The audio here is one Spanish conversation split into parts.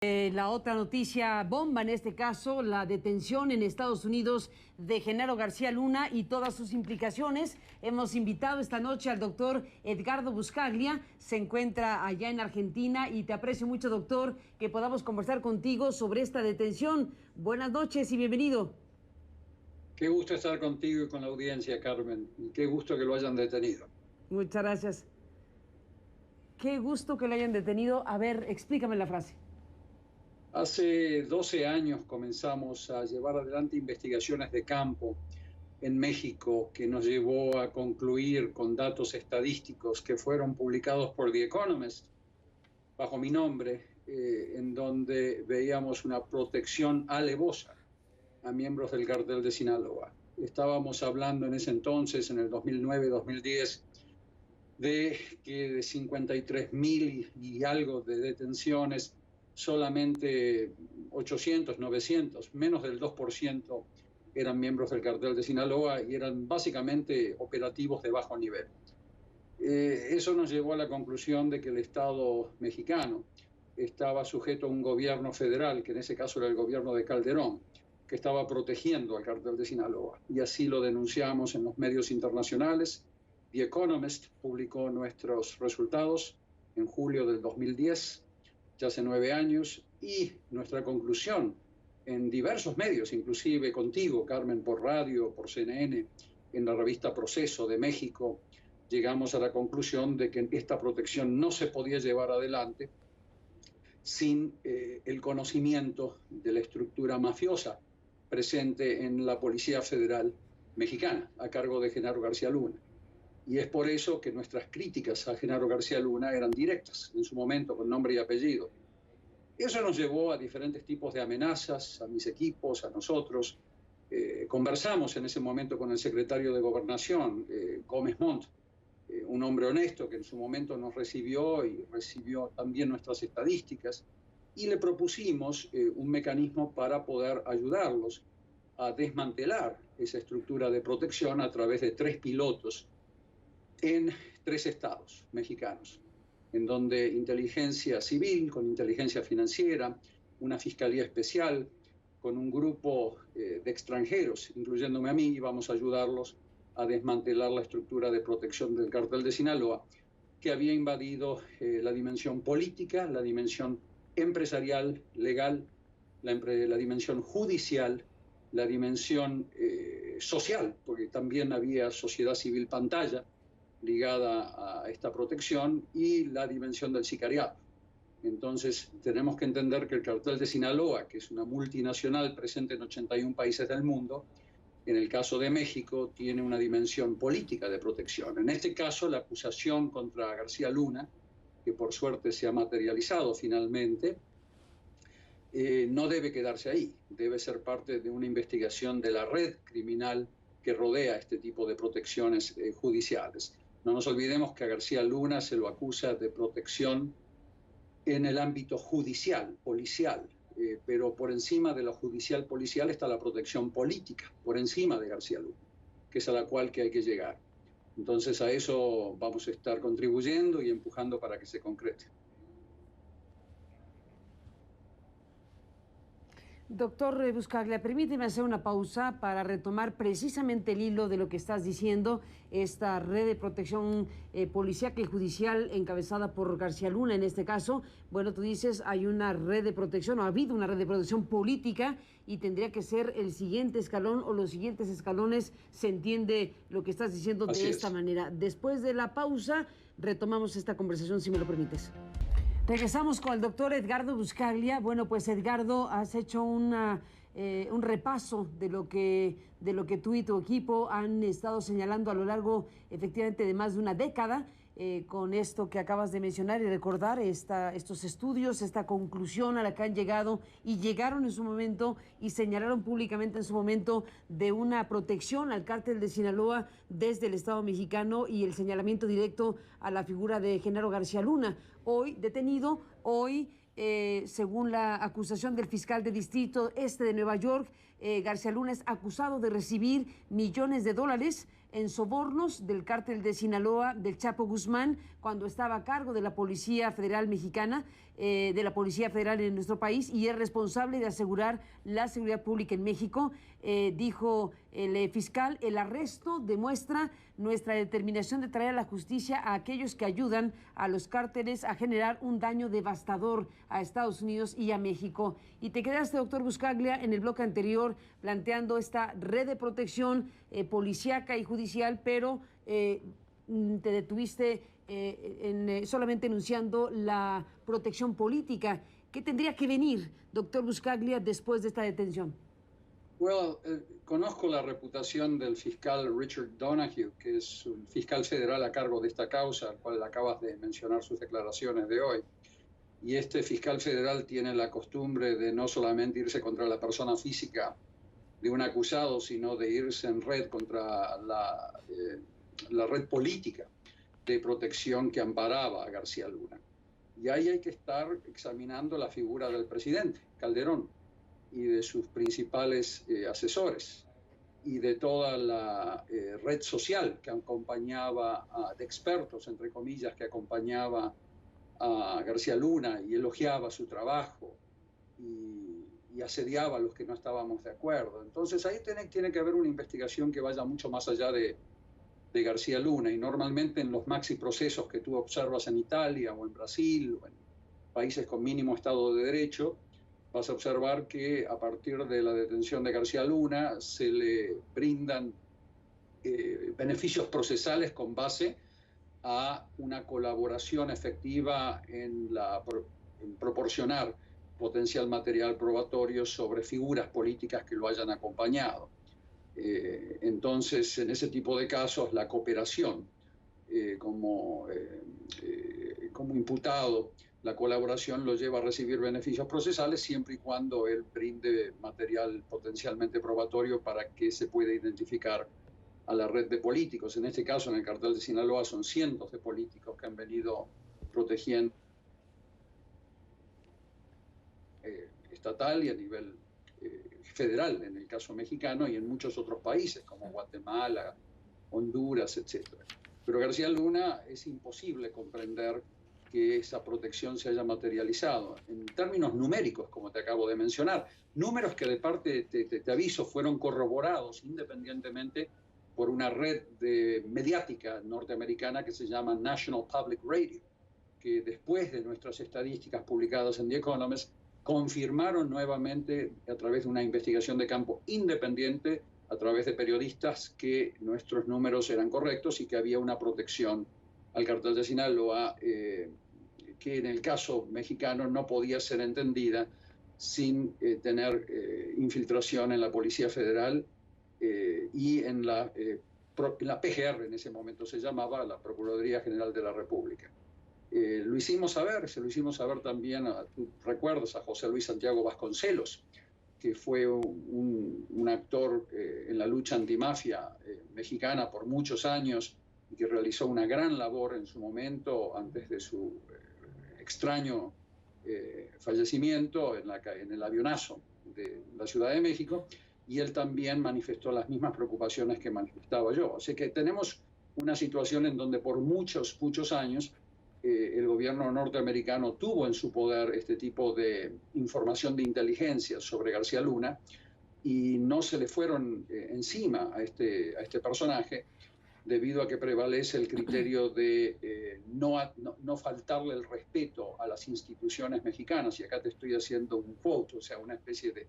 La otra noticia bomba, en este caso, la detención en Estados Unidos de Genaro García Luna y todas sus implicaciones. Hemos invitado esta noche al doctor Edgardo Buscaglia, se encuentra allá en Argentina y te aprecio mucho, doctor, que podamos conversar contigo sobre esta detención. Buenas noches y bienvenido. Qué gusto estar contigo y con la audiencia, Carmen, y qué gusto que lo hayan detenido. Muchas gracias. Qué gusto que lo hayan detenido. A ver, explícame la frase. Hace 12 años comenzamos a llevar adelante investigaciones de campo en México que nos llevó a concluir con datos estadísticos que fueron publicados por The Economist bajo mi nombre, en donde veíamos una protección alevosa a miembros del cartel de Sinaloa. Estábamos hablando en ese entonces, en el 2009-2010, de que de 53.000 y algo de detenciones, solamente 800, 900, menos del 2% eran miembros del cartel de Sinaloa y eran básicamente operativos de bajo nivel. Eso nos llevó a la conclusión de que el Estado mexicano estaba sujeto a un gobierno federal, que en ese caso era el gobierno de Calderón, que estaba protegiendo al cartel de Sinaloa. Y así lo denunciamos en los medios internacionales. The Economist publicó nuestros resultados en julio del 2010, ya hace 9 años, y nuestra conclusión en diversos medios, inclusive contigo, Carmen, por radio, por CNN, en la revista Proceso de México, llegamos a la conclusión de que esta protección no se podía llevar adelante sin el conocimiento de la estructura mafiosa presente en la Policía Federal Mexicana, a cargo de Genaro García Luna. Y es por eso que nuestras críticas a Genaro García Luna eran directas, en su momento, con nombre y apellido. Eso nos llevó a diferentes tipos de amenazas, a mis equipos, a nosotros. Conversamos en ese momento con el secretario de Gobernación, Gómez Montt, un hombre honesto que en su momento nos recibió y recibió también nuestras estadísticas, y le propusimos un mecanismo para poder ayudarlos a desmantelar esa estructura de protección a través de 3 pilotos en 3 estados mexicanos, en donde inteligencia civil, con inteligencia financiera, una fiscalía especial, con un grupo de extranjeros, incluyéndome a mí, íbamos a ayudarlos a desmantelar la estructura de protección del cartel de Sinaloa, que había invadido la dimensión política, la dimensión empresarial, legal, la dimensión judicial, la dimensión social, porque también había sociedad civil pantalla ligada a esta protección, y la dimensión del sicariato. Entonces tenemos que entender que el cartel de Sinaloa, que es una multinacional presente en 81 países del mundo, en el caso de México tiene una dimensión política de protección. En este caso, la acusación contra García Luna, que por suerte se ha materializado finalmente, no debe quedarse ahí, debe ser parte de una investigación de la red criminal que rodea este tipo de protecciones judiciales. No nos olvidemos que a García Luna se lo acusa de protección en el ámbito judicial, policial, pero por encima de lo judicial policial está la protección política, por encima de García Luna, que es a la cual que hay que llegar. Entonces a eso vamos a estar contribuyendo y empujando para que se concrete. Doctor Buscaglia, permíteme hacer una pausa para retomar precisamente el hilo de lo que estás diciendo, esta red de protección policíaca y judicial encabezada por García Luna en este caso. Bueno, tú dices, hay una red de protección, o ha habido una red de protección política, y tendría que ser el siguiente escalón o los siguientes escalones. Se entiende lo que estás diciendo de esta manera. Después de la pausa, retomamos esta conversación, si me lo permites. Regresamos con el doctor Edgardo Buscaglia. Bueno, pues Edgardo, has hecho un repaso de lo que tú y tu equipo han estado señalando a lo largo, efectivamente, de más de una década, con esto que acabas de mencionar y recordar, estos estudios, esta conclusión a la que han llegado y llegaron en su momento y señalaron públicamente en su momento de una protección al cártel de Sinaloa desde el Estado mexicano y el señalamiento directo a la figura de Genaro García Luna, hoy detenido, hoy según la acusación del fiscal de distrito este de Nueva York, García Luna es acusado de recibir millones de dólares en sobornos del cártel de Sinaloa, del Chapo Guzmán, cuando estaba a cargo de la Policía Federal Mexicana. de la Policía Federal en nuestro país y es responsable de asegurar la seguridad pública en México. Dijo el fiscal, el arresto demuestra nuestra determinación de traer a la justicia a aquellos que ayudan a los cárteles a generar un daño devastador a Estados Unidos y a México. Y te quedaste, doctor Buscaglia, en el bloque anterior planteando esta red de protección policíaca y judicial, pero te detuviste solamente enunciando la protección política. ¿Qué tendría que venir, doctor Buscaglia, después de esta detención? Conozco la reputación del fiscal Richard Donoghue, que es un fiscal federal a cargo de esta causa, al cual acabas de mencionar sus declaraciones de hoy. Y este fiscal federal tiene la costumbre de no solamente irse contra la persona física de un acusado, sino de irse en red contra la red política de protección que amparaba a García Luna. Y ahí hay que estar examinando la figura del presidente Calderón y de sus principales asesores y de toda la red social que acompañaba, de expertos, entre comillas, que acompañaba a García Luna y elogiaba su trabajo y asediaba a los que no estábamos de acuerdo. Entonces ahí tiene que haber una investigación que vaya mucho más allá de García Luna, y normalmente en los maxi procesos que tú observas en Italia o en Brasil o en países con mínimo Estado de Derecho, vas a observar que a partir de la detención de García Luna se le brindan beneficios procesales con base a una colaboración efectiva en proporcionar potencial material probatorio sobre figuras políticas que lo hayan acompañado. Entonces, en ese tipo de casos, la cooperación como imputado, la colaboración lo lleva a recibir beneficios procesales siempre y cuando él brinde material potencialmente probatorio para que se pueda identificar a la red de políticos. En este caso, en el cartel de Sinaloa, son cientos de políticos que han venido protegiendo estatal y a nivel federal, en el caso mexicano, y en muchos otros países como Guatemala, Honduras, etc. Pero García Luna es imposible comprender que esa protección se haya materializado en términos numéricos, como te acabo de mencionar, números que de parte, te aviso, fueron corroborados independientemente por una red mediática norteamericana que se llama National Public Radio, que después de nuestras estadísticas publicadas en The Economist, confirmaron nuevamente a través de una investigación de campo independiente, a través de periodistas, que nuestros números eran correctos y que había una protección al cartel de Sinaloa que en el caso mexicano no podía ser entendida sin tener infiltración en la Policía Federal y en la PGR, en ese momento se llamaba la Procuraduría General de la República. Lo hicimos saber, se lo hicimos saber también, tú recuerdas, a José Luis Santiago Vasconcelos, que fue un actor en la lucha antimafia mexicana por muchos años y que realizó una gran labor en su momento antes de su extraño fallecimiento en el avionazo de la Ciudad de México, y él también manifestó las mismas preocupaciones que manifestaba yo. Así que tenemos una situación en donde por muchos años el gobierno norteamericano tuvo en su poder este tipo de información de inteligencia sobre García Luna y no se le fueron encima a este personaje debido a que prevalece el criterio de no faltarle el respeto a las instituciones mexicanas. Y acá te estoy haciendo un quote, o sea, una especie de...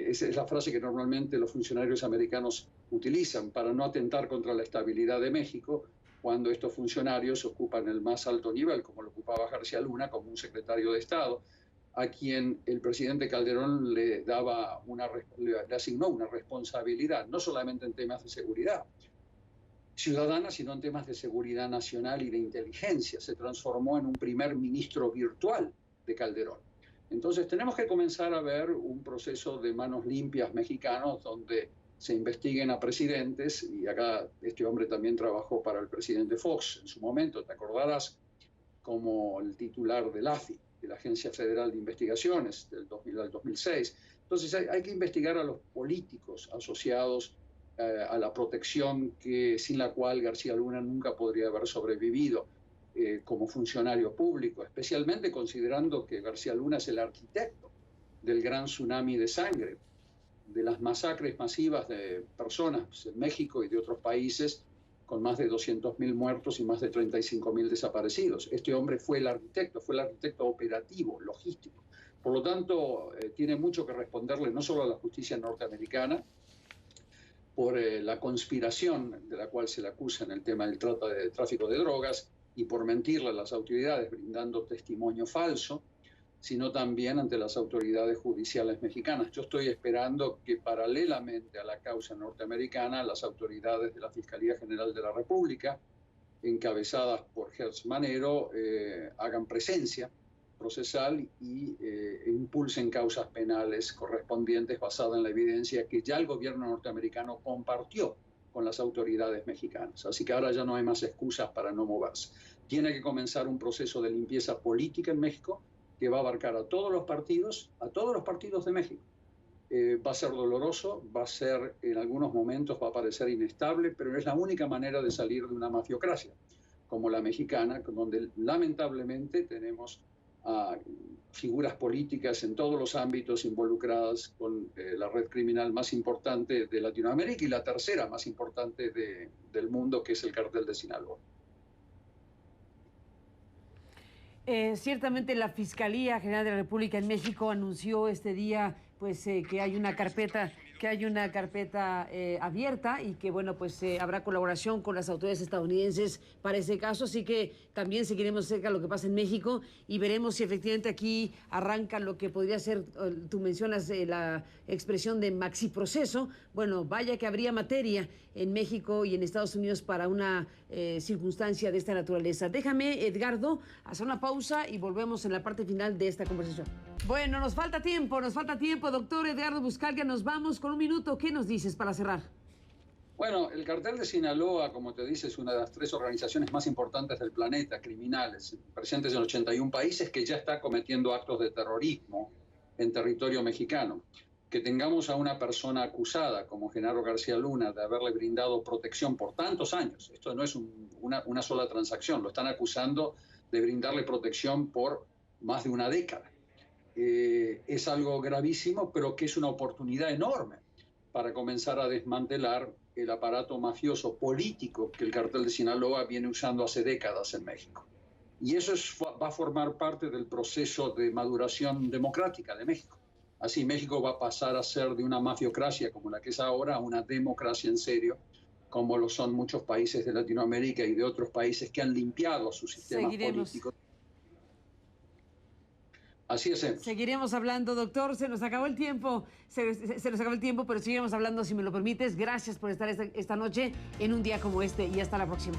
esa es la frase que normalmente los funcionarios americanos utilizan para no atentar contra la estabilidad de México, cuando estos funcionarios ocupan el más alto nivel, como lo ocupaba García Luna, como un secretario de Estado, a quien el presidente Calderón le asignó una responsabilidad, no solamente en temas de seguridad ciudadana, sino en temas de seguridad nacional y de inteligencia. Se transformó en un primer ministro virtual de Calderón. Entonces tenemos que comenzar a ver un proceso de manos limpias mexicanos donde se investiguen a presidentes, y acá este hombre también trabajó para el presidente Fox en su momento, te acordarás, como el titular del AFI, de la Agencia Federal de Investigaciones, del 2000 al 2006. Entonces hay que investigar a los políticos asociados a la protección sin la cual García Luna nunca podría haber sobrevivido. como funcionario público, especialmente considerando que García Luna es el arquitecto del gran tsunami de sangre, de las masacres masivas de personas en México y de otros países, con más de 200.000 muertos y más de 35.000 desaparecidos. Este hombre fue el arquitecto operativo, logístico. Por lo tanto, tiene mucho que responderle no solo a la justicia norteamericana por la conspiración de la cual se le acusa en el tema del tráfico de drogas y por mentirle a las autoridades brindando testimonio falso, sino también ante las autoridades judiciales mexicanas. Yo estoy esperando que paralelamente a la causa norteamericana, las autoridades de la Fiscalía General de la República, encabezadas por Gertz Manero, hagan presencia procesal y impulsen causas penales correspondientes basadas en la evidencia que ya el gobierno norteamericano compartió con las autoridades mexicanas. Así que ahora ya no hay más excusas para no moverse. Tiene que comenzar un proceso de limpieza política en México que va a abarcar a todos los partidos de México. Va a ser doloroso, va a ser, en algunos momentos va a parecer inestable, pero es la única manera de salir de una mafiocracia como la mexicana, donde lamentablemente tenemos a figuras políticas en todos los ámbitos involucradas con la red criminal más importante de Latinoamérica y la tercera más importante del mundo, que es el Cartel de Sinaloa. Ciertamente la Fiscalía General de la República en México anunció este día pues que hay una carpeta abierta y que bueno pues habrá colaboración con las autoridades estadounidenses para ese caso, así que también seguiremos cerca lo que pasa en México y veremos si efectivamente aquí arranca lo que podría ser, tú mencionas la expresión de maxiproceso. Bueno, vaya que habría materia en México y en Estados Unidos para una circunstancia de esta naturaleza. Déjame, Edgardo, hacer una pausa y volvemos en la parte final de esta conversación. Bueno, nos falta tiempo, doctor Edgardo Buscaglia, nos vamos con un minuto. ¿Qué nos dices para cerrar? Bueno, el Cartel de Sinaloa, como te dice, es una de las 3 organizaciones más importantes del planeta, criminales, presentes en 81 países, que ya está cometiendo actos de terrorismo en territorio mexicano. Que tengamos a una persona acusada como Genaro García Luna de haberle brindado protección por tantos años, esto no es una sola transacción, lo están acusando de brindarle protección por más de una década. Es algo gravísimo, pero que es una oportunidad enorme para comenzar a desmantelar el aparato mafioso político que el Cartel de Sinaloa viene usando hace décadas en México. Y eso va a formar parte del proceso de maduración democrática de México. Así México va a pasar a ser de una mafiocracia como la que es ahora a una democracia en serio, como lo son muchos países de Latinoamérica y de otros países que han limpiado sus sistemas políticos. Así es. Seguiremos hablando, doctor. Se nos acabó el tiempo. Se nos acabó el tiempo, pero seguiremos hablando si me lo permites. Gracias por estar esta noche en un día como este y hasta la próxima.